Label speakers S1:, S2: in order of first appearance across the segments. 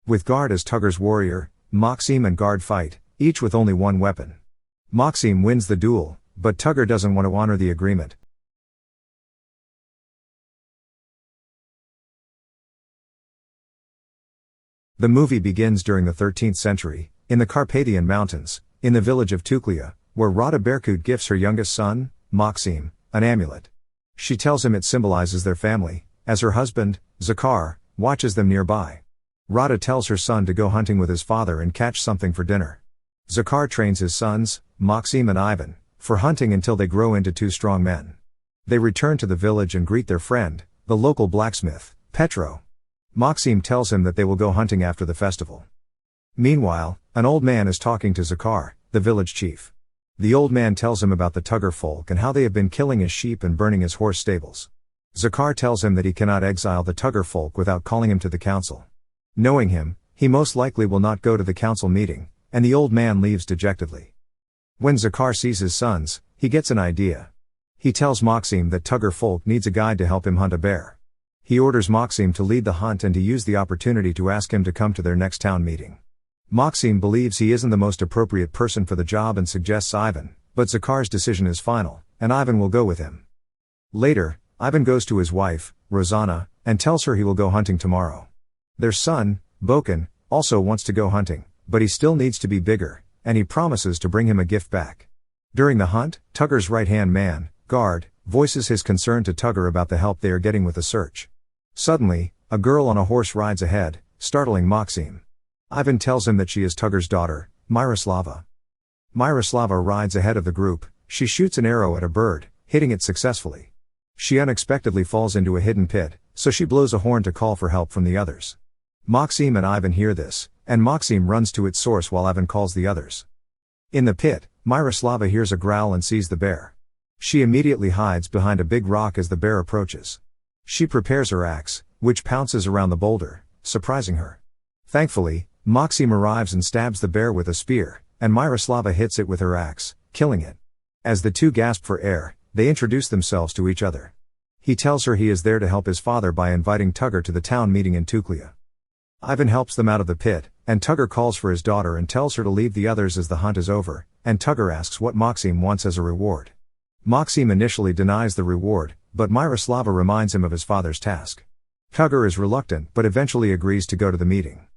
S1: With Guard as Tugar's warrior, Maksim and Guard fight, each with only one weapon. Maksim wins the duel, but Tugar doesn't want to honor the agreement. The movie begins during the 13th century, in the Carpathian Mountains, in the village of Tugar, where Zakhar Berkut gifts her youngest son, Maksim, an amulet. She tells him it symbolizes their family, as her husband, Zakhar, watches them nearby. Rada tells her son to go hunting with his father and catch something for dinner. Zakhar trains his sons, Maksim and Ivan, for hunting until they grow into two strong men. They return to the village and greet their friend, the local blacksmith, Petro. Maksim tells him that they will go hunting after the festival. Meanwhile, an old man is talking to Zakhar, the village chief. The old man tells him about the Tugar folk and how they have been killing his sheep and burning his horse stables. Zakhar tells him that he cannot exile the Tugar folk without calling him to the council. Knowing him, he most likely will not go to the council meeting, and the old man leaves dejectedly. When Zakhar sees his sons, he gets an idea. He tells Maksim that Tugar folk needs a guide to help him hunt a bear. He orders Maksim to lead the hunt and to use the opportunity to ask him to come to their next town meeting. Maksim believes he isn't the most appropriate person for the job and suggests Ivan, but Zakhar's decision is final, and Ivan will go with him. Later, Ivan goes to his wife, Rosanna, and tells her he will go hunting tomorrow. Their son, Bokan, also wants to go hunting, but he still needs to be bigger, and he promises to bring him a gift back. During the hunt, Tugar's right-hand man, Guard, voices his concern to Tugar about the help they are getting with the search. Suddenly, a girl on a horse rides ahead, startling Maksim. Ivan tells him that she is Tugar's daughter, Myroslava. Myroslava rides ahead of the group. She shoots an arrow at a bird, hitting it successfully. She unexpectedly falls into a hidden pit, so she blows a horn to call for help from the others. Maksim and Ivan hear this, and Maksim runs to its source while Ivan calls the others. In the pit, Myroslava hears a growl and sees the bear. She immediately hides behind a big rock as the bear approaches. She prepares her axe, which pounces around the boulder, surprising her. Thankfully, Maksim arrives and stabs the bear with a spear, and Myroslava hits it with her axe, killing it. As the two gasp for air, they introduce themselves to each other. He tells her he is there to help his father by inviting Tugar to the town meeting in Tugar. Ivan helps them out of the pit, and Tugar calls for his daughter and tells her to leave the others as the hunt is over, and Tugar asks what Maksim wants as a reward. Maksim initially denies the reward, but Myroslava reminds him of his father's task. Tugar is reluctant but eventually agrees to go to the meeting.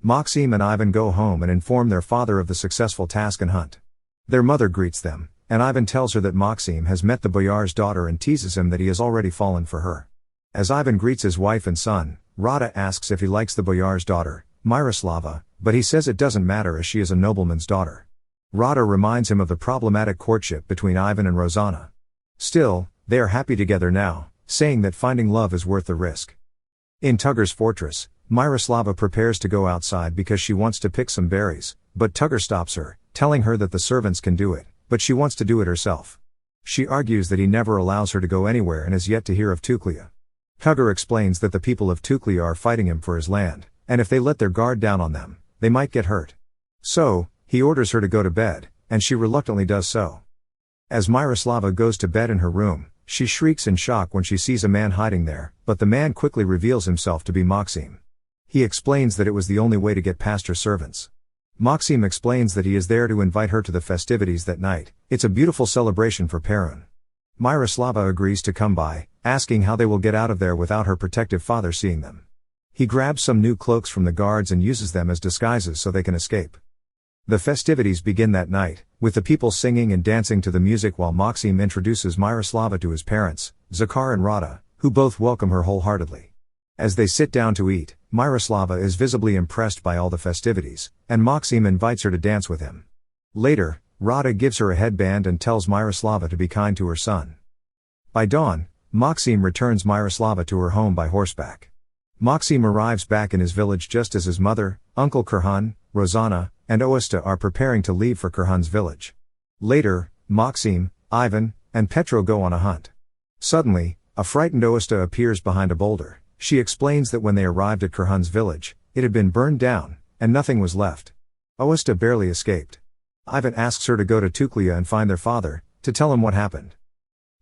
S1: Maksim and Ivan go home and inform their father of the successful task and hunt. Their mother greets them, and Ivan tells her that Maksim has met the boyar's daughter and teases him that he has already fallen for her. As Ivan greets his wife and son, Rada asks if he likes the boyar's daughter, Myroslava, but he says it doesn't matter as she is a nobleman's daughter. Rada reminds him of the problematic courtship between Ivan and Rosanna. Still, they are happy together now, saying that finding love is worth the risk. In Tugar's fortress, Myroslava prepares to go outside because she wants to pick some berries, but Tugar stops her, telling her that the servants can do it, but she wants to do it herself. She argues that he never allows her to go anywhere and has yet to hear of Tugar. Tugar explains that the people of Tugar are fighting him for his land, and if they let their guard down on them, they might get hurt. So, he orders her to go to bed, and she reluctantly does so. As Myroslava goes to bed in her room, she shrieks in shock when she sees a man hiding there, but the man quickly reveals himself to be Maksim. He explains that it was the only way to get past her servants. Maksim explains that he is there to invite her to the festivities that night. It's a beautiful celebration for Perun. Myroslava agrees to come by, asking how they will get out of there without her protective father seeing them. He grabs some new cloaks from the guards and uses them as disguises so they can escape. The festivities begin that night, with the people singing and dancing to the music while Maksim introduces Myroslava to his parents, Zakhar and Rada, who both welcome her wholeheartedly. As they sit down to eat, Myroslava is visibly impressed by all the festivities, and Maksim invites her to dance with him. Later, Rada gives her a headband and tells Myroslava to be kind to her son. By dawn, Maksim returns Myroslava to her home by horseback. Maksim arrives back in his village just as his mother, Uncle Kurhan, Rosanna, and Osta are preparing to leave for Kurhan's village. Later, Maksim, Ivan, and Petro go on a hunt. Suddenly, a frightened Osta appears behind a boulder. She explains that when they arrived at Kurhan's village, it had been burned down, and nothing was left. Osta barely escaped. Ivan asks her to go to Tugar and find their father, to tell him what happened.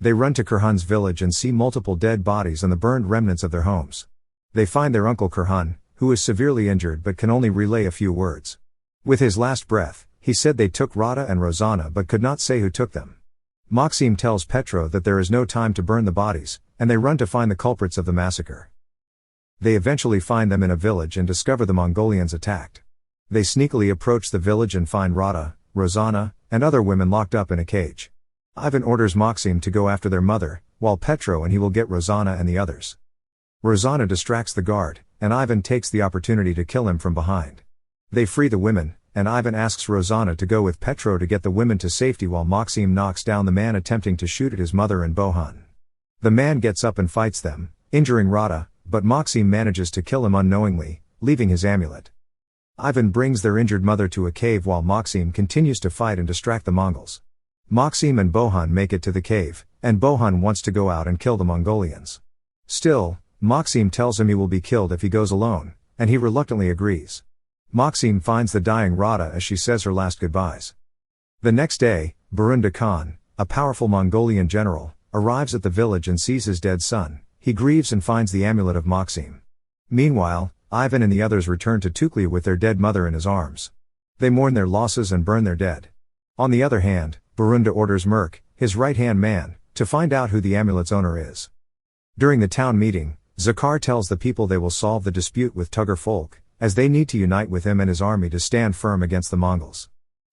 S1: They run to Kurhan's village and see multiple dead bodies and the burned remnants of their homes. They find their uncle Kurhan, who is severely injured but can only relay a few words. With his last breath, he said they took Rada and Rozana but could not say who took them. Maksim tells Petro that there is no time to burn the bodies, and they run to find the culprits of the massacre. They eventually find them in a village and discover the Mongolians attacked. They sneakily approach the village and find Rada, Rozana, and other women locked up in a cage. Ivan orders Maksim to go after their mother, while Petro and he will get Rozana and the others. Rozana distracts the guard, and Ivan takes the opportunity to kill him from behind. They free the women, and Ivan asks Rozana to go with Petro to get the women to safety while Maksim knocks down the man attempting to shoot at his mother and Bohan. The man gets up and fights them, injuring Rada, but Maksim manages to kill him unknowingly, leaving his amulet. Ivan brings their injured mother to a cave while Maksim continues to fight and distract the Mongols. Maksim and Bohan make it to the cave, and Bohan wants to go out and kill the Mongolians. Still, Maksim tells him he will be killed if he goes alone, and he reluctantly agrees. Maksim finds the dying Rada as she says her last goodbyes. The next day, Burunda Khan, a powerful Mongolian general, arrives at the village and sees his dead son. He grieves and finds the amulet of Maksim. Meanwhile, Ivan and the others return to Tuklya with their dead mother in his arms. They mourn their losses and burn their dead. On the other hand, Burunda orders Merk, his right-hand man, to find out who the amulet's owner is. During the town meeting, Zakhar tells the people they will solve the dispute with Tugar Volk, as they need to unite with him and his army to stand firm against the Mongols.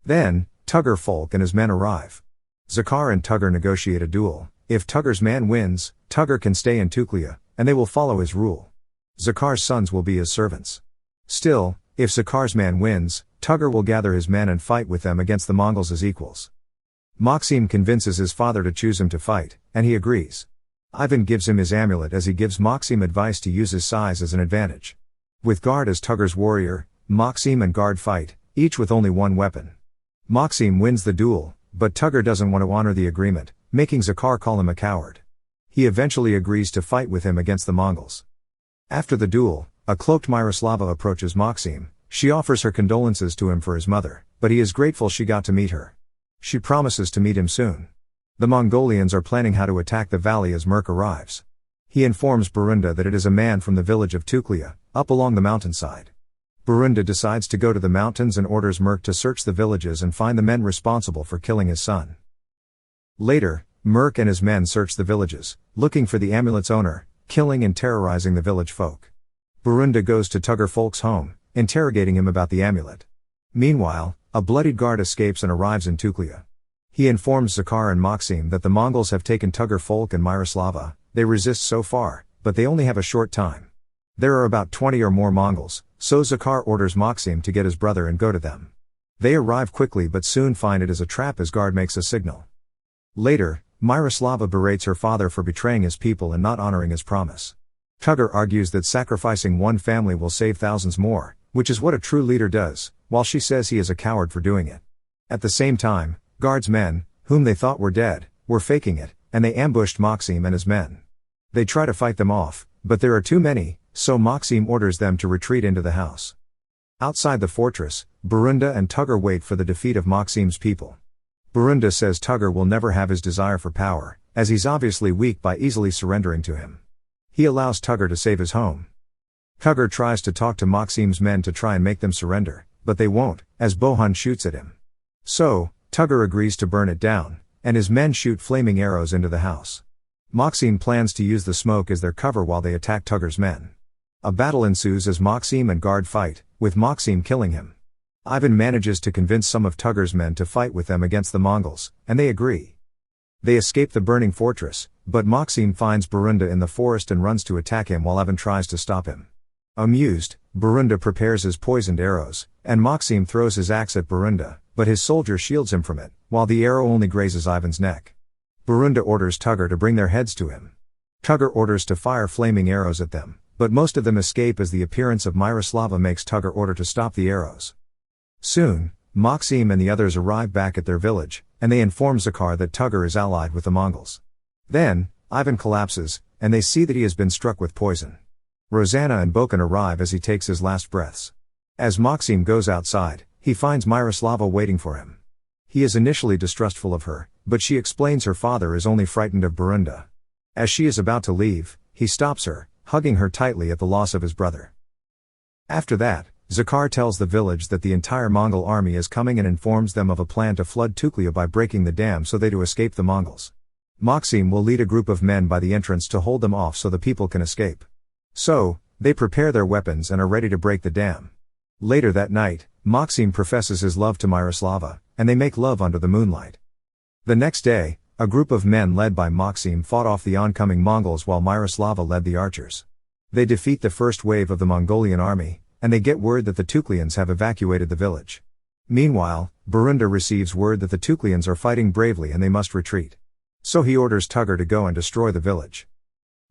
S1: Then, Tugar Volk and his men arrive. Zakhar and Tugar negotiate a duel. If Tugar's man wins, Tugar can stay in Tuklya, and they will follow his rule. Zakhar's sons will be his servants. Still, if Zakhar's man wins, Tugar will gather his men and fight with them against the Mongols as equals. Maksim convinces his father to choose him to fight, and he agrees. Ivan gives him his amulet as he gives Maksim advice to use his size as an advantage. With Guard as Tugar's warrior, Maksim and Guard fight, each with only one weapon. Maksim wins the duel, but Tugar doesn't want to honor the agreement, making Zakhar call him a coward. He eventually agrees to fight with him against the Mongols. After the duel, a cloaked Myroslava approaches Maksim. She offers her condolences to him for his mother, but he is grateful she got to meet her. She promises to meet him soon. The Mongolians are planning how to attack the valley as Merk arrives. He informs Burunda that it is a man from the village of Tuklya, up along the mountainside. Burunda decides to go to the mountains and orders Merk to search the villages and find the men responsible for killing his son. Later, Merk and his men search the villages, looking for the amulet's owner, killing and terrorizing the village folk. Burunda goes to Tugar Volk's home, interrogating him about the amulet. Meanwhile, a bloodied guard escapes and arrives in Tuklya. He informs Zakhar and Maksim that the Mongols have taken Tugar Volk and Myroslava. They resist so far, but they only have a short time. There are about 20 or more Mongols, so Zakhar orders Maksim to get his brother and go to them. They arrive quickly but soon find it is a trap as Guard makes a signal. Later, Myroslava berates her father for betraying his people and not honoring his promise. Tugar argues that sacrificing one family will save thousands more, which is what a true leader does, while she says he is a coward for doing it. At the same time, Guard's men, whom they thought were dead, were faking it, and they ambushed Maksim and his men. They try to fight them off, but there are too many, so Maksim orders them to retreat into the house. Outside the fortress, Burunda and Tugar wait for the defeat of Maksim's people. Burunda says Tugar will never have his desire for power, as he's obviously weak by easily surrendering to him. He allows Tugar to save his home. Tugar tries to talk to Maksim's men to try and make them surrender, but they won't, as Bohan shoots at him. So, Tugar agrees to burn it down, and his men shoot flaming arrows into the house. Maksim plans to use the smoke as their cover while they attack Tugar's men. A battle ensues as Maksim and Guard fight, with Maksim killing him. Ivan manages to convince some of Tugar's men to fight with them against the Mongols, and they agree. They escape the burning fortress, but Maksim finds Burunda in the forest and runs to attack him while Ivan tries to stop him. Amused, Burunda prepares his poisoned arrows, and Maksim throws his axe at Burunda, but his soldier shields him from it, while the arrow only grazes Ivan's neck. Burunda orders Tugar to bring their heads to him. Tugar orders to fire flaming arrows at them, but most of them escape as the appearance of Myroslava makes Tugar order to stop the arrows. Soon, Maksim and the others arrive back at their village, and they inform Zakhar that Tugar is allied with the Mongols. Then, Ivan collapses, and they see that he has been struck with poison. Rozana and Bokan arrive as he takes his last breaths. As Maksim goes outside, he finds Myroslava waiting for him. He is initially distrustful of her, but she explains her father is only frightened of Burunda. As she is about to leave, he stops her, hugging her tightly at the loss of his brother. After that, Zakhar tells the village that the entire Mongol army is coming and informs them of a plan to flood Tuklia by breaking the dam so they to escape the Mongols. Maksim will lead a group of men by the entrance to hold them off so the people can escape. So, they prepare their weapons and are ready to break the dam. Later that night, Maksim professes his love to Miroslava, and they make love under the moonlight. The next day, a group of men led by Maksim fought off the oncoming Mongols while Miroslava led the archers. They defeat the first wave of the Mongolian army, and they get word that the Tuklians have evacuated the village. Meanwhile, Burunda receives word that the Tuklians are fighting bravely and they must retreat. So he orders Tugar to go and destroy the village.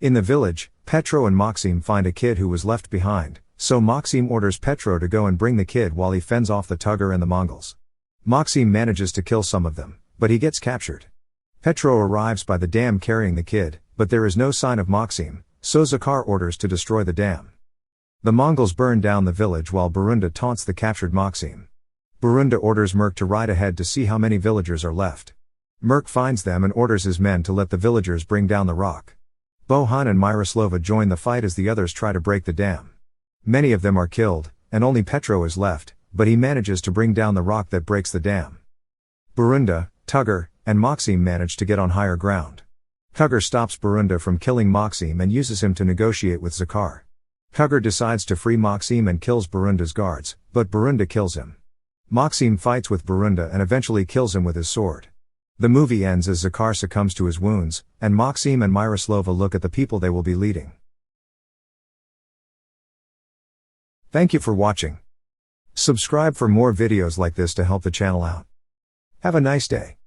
S1: In the village, Petro and Maksim find a kid who was left behind, so Maksim orders Petro to go and bring the kid while he fends off the Tugar and the Mongols. Maksim manages to kill some of them, but he gets captured. Petro arrives by the dam carrying the kid, but there is no sign of Maksim, so Zakhar orders to destroy the dam. The Mongols burn down the village while Burunda taunts the captured Maksim. Burunda orders Merk to ride ahead to see how many villagers are left. Merk finds them and orders his men to let the villagers bring down the rock. Bohun and Miroslava join the fight as the others try to break the dam. Many of them are killed, and only Petro is left, but he manages to bring down the rock that breaks the dam. Burunda, Tugar, and Maksim manage to get on higher ground. Tugar stops Burunda from killing Maksim and uses him to negotiate with Zakhar. Tugar decides to free Maksim and kills Burunda's guards, but Burunda kills him. Maksim fights with Burunda and eventually kills him with his sword. The movie ends as Zakhar succumbs to his wounds, and Maksim and Miroslava look at the people they will be leading. Thank you for watching. Subscribe for more videos like this to help the channel out. Have a nice day.